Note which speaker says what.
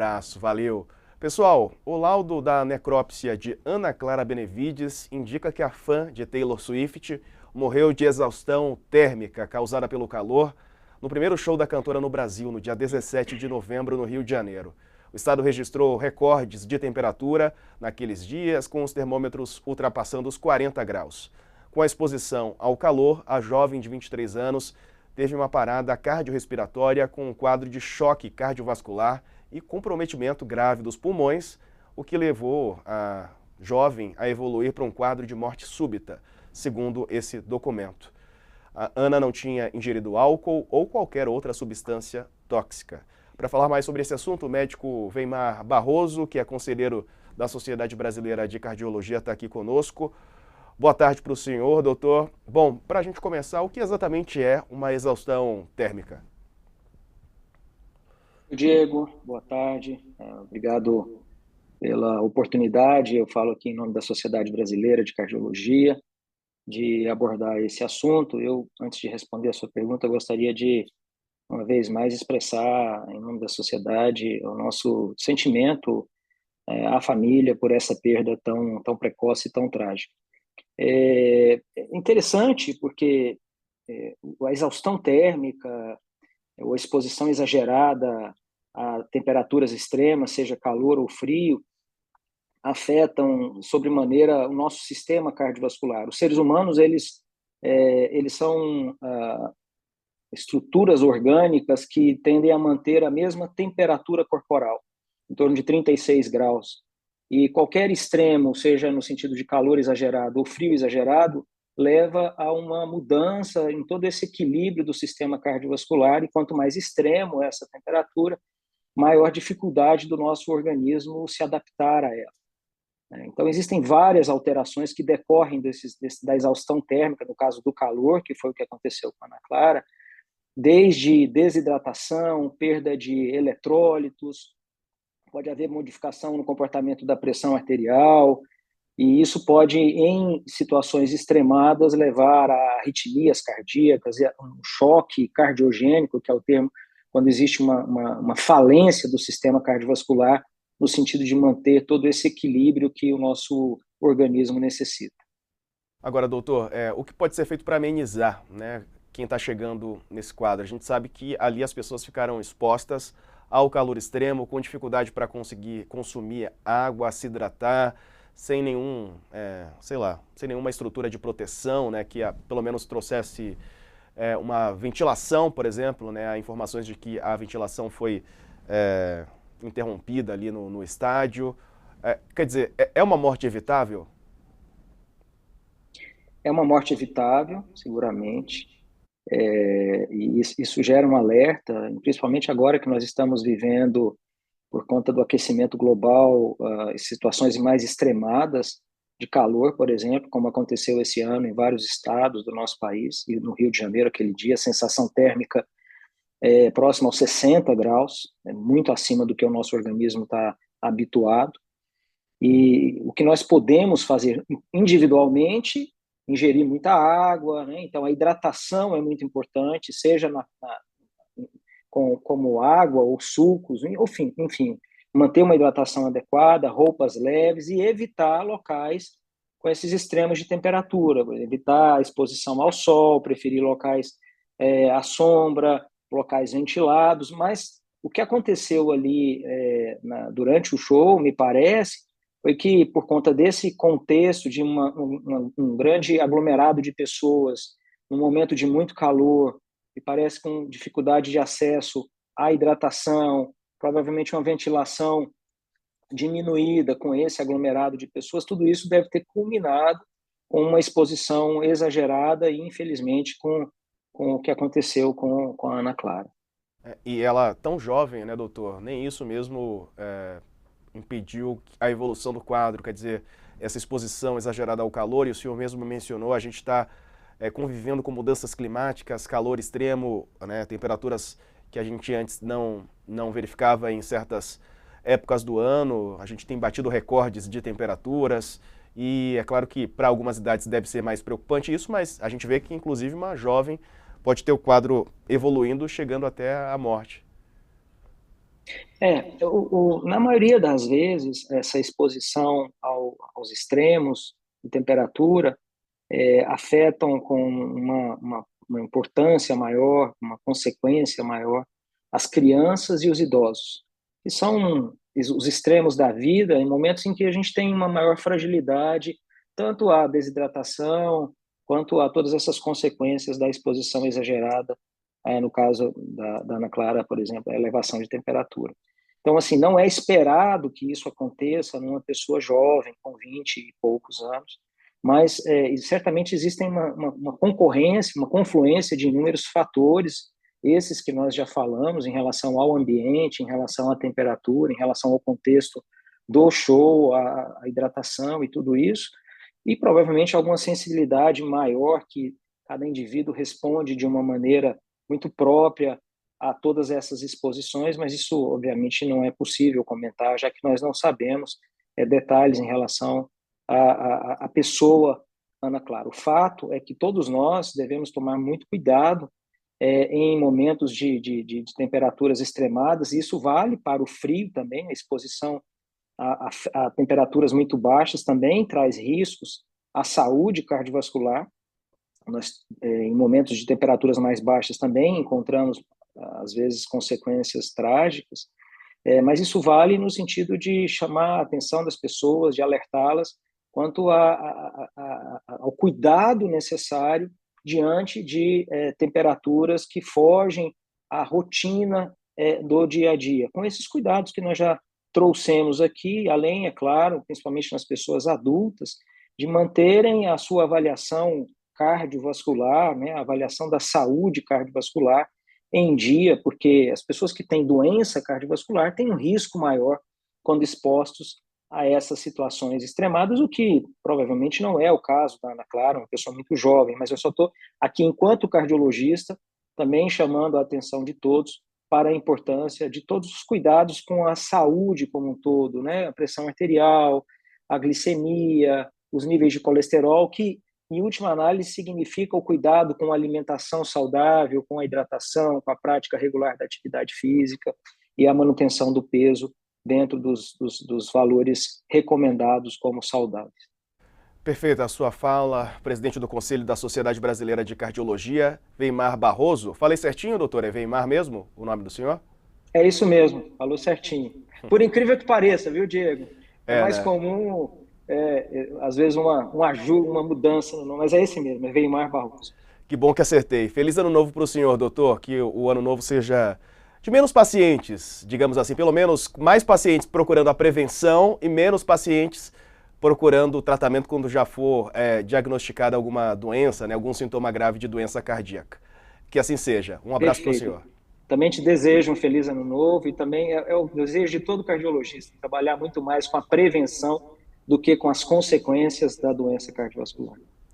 Speaker 1: abraço, valeu. Pessoal, o laudo da necrópsia de Ana Clara Benevides indica que a fã de Taylor Swift morreu de exaustão térmica causada pelo calor no primeiro show da cantora no Brasil, no dia 17 de novembro, no Rio de Janeiro. O estado registrou recordes de temperatura naqueles dias, com os termômetros ultrapassando os 40 graus. Com a exposição ao calor, a jovem de 23 anos teve uma parada cardiorrespiratória com um quadro de choque cardiovascular e comprometimento grave dos pulmões, o que levou a jovem a evoluir para um quadro de morte súbita, segundo esse documento. A Ana não tinha ingerido álcool ou qualquer outra substância tóxica. Para falar mais sobre esse assunto, o médico Weimar Barroso, que é conselheiro da Sociedade Brasileira de Cardiologia, está aqui conosco. Boa tarde para o senhor, doutor. Bom, para a gente começar, o que exatamente é uma exaustão térmica?
Speaker 2: Diego, boa tarde. Obrigado pela oportunidade. Eu falo aqui em nome da Sociedade Brasileira de Cardiologia de abordar esse assunto. Antes de responder a sua pergunta, gostaria de, uma vez mais, expressar, em nome da sociedade, o nosso sentimento à família por essa perda tão precoce e tão trágica. É interessante porque a exaustão térmica ou a exposição exagerada a temperaturas extremas, seja calor ou frio, afetam sobremaneira o nosso sistema cardiovascular. Os seres humanos, eles são estruturas orgânicas que tendem a manter a mesma temperatura corporal, em torno de 36 graus. E qualquer extremo, seja no sentido de calor exagerado ou frio exagerado, leva a uma mudança em todo esse equilíbrio do sistema cardiovascular, e quanto mais extremo essa temperatura, maior dificuldade do nosso organismo se adaptar a ela. Então, existem várias alterações que decorrem da exaustão térmica, no caso do calor, que foi o que aconteceu com a Ana Clara, desde desidratação, perda de eletrólitos, pode haver modificação no comportamento da pressão arterial, e isso pode, em situações extremadas, levar a arritmias cardíacas, um choque cardiogênico, que é o termo quando existe uma falência do sistema cardiovascular, no sentido de manter todo esse equilíbrio que o nosso organismo necessita.
Speaker 1: Agora, doutor, o que pode ser feito para amenizar, né, quem está chegando nesse quadro? A gente sabe que ali as pessoas ficaram expostas ao calor extremo, com dificuldade para conseguir consumir água, se hidratar, sem nenhum, sem nenhuma estrutura de proteção, né, que pelo menos trouxesse uma ventilação, por exemplo, né, há informações de que a ventilação foi interrompida ali no estádio. Quer dizer, é uma morte evitável?
Speaker 2: É uma morte evitável, seguramente, e isso gera um alerta, principalmente agora que nós estamos vivendo, por conta do aquecimento global, situações mais extremadas de calor, por exemplo, como aconteceu esse ano em vários estados do nosso país, e no Rio de Janeiro, aquele dia, a sensação térmica próxima aos 60 graus, muito acima do que o nosso organismo está habituado. E o que nós podemos fazer individualmente, ingerir muita água, né? Então a hidratação é muito importante, seja como água ou sucos, enfim, manter uma hidratação adequada, roupas leves e evitar locais com esses extremos de temperatura, evitar a exposição ao sol, preferir locais à sombra, locais ventilados. Mas o que aconteceu ali durante o show, me parece, foi que, por conta desse contexto de um grande aglomerado de pessoas, num momento de muito calor, e parece com dificuldade de acesso à hidratação, provavelmente uma ventilação diminuída com esse aglomerado de pessoas, tudo isso deve ter culminado com uma exposição exagerada e, infelizmente, com o que aconteceu com a Ana Clara.
Speaker 1: E ela, tão jovem, né, doutor? Nem isso mesmo impediu a evolução do quadro, quer dizer, essa exposição exagerada ao calor, e o senhor mesmo mencionou, a gente está convivendo com mudanças climáticas, calor extremo, né, temperaturas que a gente antes não verificava em certas épocas do ano, a gente tem batido recordes de temperaturas, e é claro que para algumas idades deve ser mais preocupante isso, mas a gente vê que inclusive uma jovem pode ter o quadro evoluindo, chegando até a morte.
Speaker 2: Na maioria das vezes, essa exposição aos extremos de temperatura afetam com uma importância maior, uma consequência maior, as crianças e os idosos, que são os extremos da vida, em momentos em que a gente tem uma maior fragilidade, tanto à desidratação, quanto a todas essas consequências da exposição exagerada, no caso da Ana Clara, por exemplo, a elevação de temperatura. Então, assim, não é esperado que isso aconteça numa pessoa jovem, com 20 e poucos anos, mas certamente existem uma concorrência, uma confluência de inúmeros fatores, esses que nós já falamos, em relação ao ambiente, em relação à temperatura, em relação ao contexto do show, a hidratação e tudo isso, e provavelmente alguma sensibilidade maior que cada indivíduo responde de uma maneira muito própria a todas essas exposições, mas isso obviamente não é possível comentar, já que nós não sabemos detalhes em relação à pessoa Ana Clara. O fato é que todos nós devemos tomar muito cuidado em momentos de temperaturas extremadas, e isso vale para o frio também, a exposição a temperaturas muito baixas também traz riscos à saúde cardiovascular. Nós, em momentos de temperaturas mais baixas, também encontramos, às vezes, consequências trágicas, mas isso vale no sentido de chamar a atenção das pessoas, de alertá-las quanto ao cuidado necessário diante de temperaturas que fogem à rotina do dia a dia, com esses cuidados que nós já trouxemos aqui, além, é claro, principalmente nas pessoas adultas, de manterem a sua avaliação cardiovascular, né, a avaliação da saúde cardiovascular em dia, porque as pessoas que têm doença cardiovascular têm um risco maior quando expostos a essas situações extremadas, o que provavelmente não é o caso da Ana Clara, uma pessoa muito jovem, mas eu só estou aqui, enquanto cardiologista, também chamando a atenção de todos para a importância de todos os cuidados com a saúde como um todo, né? A pressão arterial, a glicemia, os níveis de colesterol, que, em última análise, significa o cuidado com a alimentação saudável, com a hidratação, com a prática regular da atividade física e a manutenção do peso dentro dos valores recomendados como saudáveis.
Speaker 1: Perfeita a sua fala, presidente do Conselho da Sociedade Brasileira de Cardiologia, Weimar Barroso. Falei certinho, doutor? É Weimar mesmo o nome do senhor?
Speaker 2: É isso mesmo, falou certinho. Por incrível que pareça, viu, Diego? É mais
Speaker 1: Né?
Speaker 2: comum, às vezes, uma mudança no nome, mas é esse mesmo, é Weimar Barroso.
Speaker 1: Que bom que acertei. Feliz ano novo para o senhor, doutor. Que o ano novo seja de menos pacientes, digamos assim, pelo menos mais pacientes procurando a prevenção e menos pacientes procurando o tratamento quando já for diagnosticada alguma doença, né, algum sintoma grave de doença cardíaca. Que assim seja. Um abraço para o
Speaker 2: Perfeito.
Speaker 1: senhor.
Speaker 2: Também te desejo um feliz ano novo e também é o desejo de todo cardiologista, trabalhar muito mais com a prevenção do que com as consequências da doença cardiovascular.